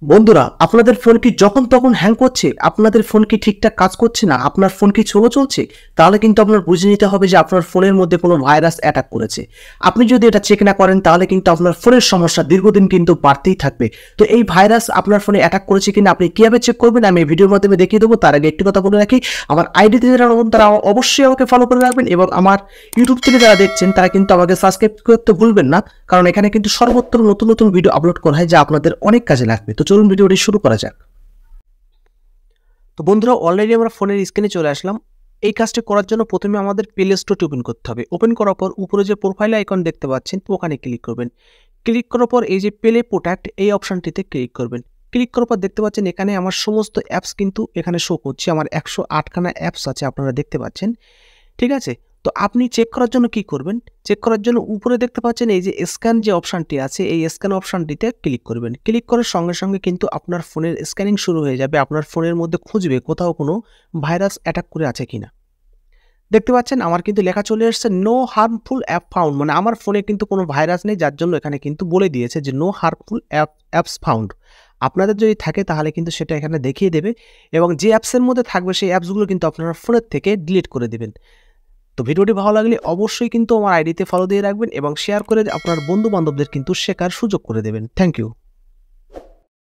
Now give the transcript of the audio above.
বন্ধুরা, আপনাদের ফোন কি যখন তখন হ্যাং করছে? আপনাদের ফোন কি ঠিকঠাক কাজ করছে না? আপনার ফোন কি স্লো চলছে? তাহলে কিন্তু আপনার বুঝে নিতে হবে যে আপনার ফোনের মধ্যে কোনো ভাইরাস অ্যাটাক করেছে। আপনি যদি এটা চেক না করেন তাহলে কিন্তু আপনার ফোনের সমস্যা দীর্ঘদিন কিন্তু বাড়তেই থাকবে। তো এই ভাইরাস আপনার ফোনে অ্যাটাক করেছে কিনা আপনি কিভাবে চেক করবেন আমি এই ভিডিওর মাধ্যমে দেখিয়ে দেবো। তার আগে একটি কথা বলে রাখি, আমার আইডিতে যারা নতুন তারা অবশ্যই আমাকে ফলো করে রাখবেন এবং আমার ইউটিউব থেকে যারা দেখছেন তারা কিন্তু আমাকে সাবস্ক্রাইব করতে ভুলবেন না, কারণ এখানে কিন্তু সর্বত্র নতুন নতুন ভিডিও আপলোড করা হয় যা আপনাদের অনেক কাজে লাগবে। তো চলুন ভিডিওটি শুরু করা যাক। তো বন্ধুরা, অলরেডি আমরা ফোনের স্ক্রিনে চলে আসলাম। এই কাজটি করার জন্য প্রথমে আমাদের প্লে স্টোরটি ওপেন করতে হবে। ওপেন করার পর উপরে যে প্রোফাইল আইকন দেখতে পাচ্ছেন ওখানে ক্লিক করবেন। ক্লিক করার পর এই যে প্লে প্রোডাক্ট এই অপশনটিতে ক্লিক করবেন। ক্লিক করার পর দেখতে পাচ্ছেন এখানে আমার সমস্ত অ্যাপস কিন্তু এখানে শো করছে। আমার 108খানা অ্যাপস আছে, আপনারা দেখতে পাচ্ছেন। ঠিক আছে, তো আপনি চেক করার জন্য কি করবেন? চেক করার জন্য উপরে দেখতে পাচ্ছেন এই যে স্ক্যান যে অপশনটি আছে, এই স্ক্যান অপশনটিতে ক্লিক করবেন। ক্লিক করার সঙ্গে সঙ্গে কিন্তু আপনার ফোনের স্ক্যানিং শুরু হয়ে যাবে। আপনার ফোনের মধ্যে খুঁজবে কোথাও কোনো ভাইরাস অ্যাটাক করে আছে কিনা। দেখতে পাচ্ছেন আমার কিন্তু লেখা চলে এসেছে নো হার্মফুল অ্যাপ ফাউন্ড, মানে আমার ফোনে কিন্তু কোনো ভাইরাস নেই, যার জন্য এখানে কিন্তু বলে দিয়েছে যে নো হার্মফুল অ্যাপস ফাউন্ড। আপনাদের যদি থাকে তাহলে কিন্তু সেটা এখানে দেখিয়ে দেবে এবং যে অ্যাপসের মধ্যে থাকবে সেই অ্যাপসগুলো কিন্তু আপনারা ফোনের থেকে ডিলিট করে দেবেন। তো ভিডিওটি ভালো লাগলে অবশ্যই কিন্তু আমার আইডিতে ফলো দিয়ে রাখবেন এবং শেয়ার করে আপনার বন্ধু বান্ধবদের কিন্তু শেখার সুযোগ করে দেবেন। Thank you.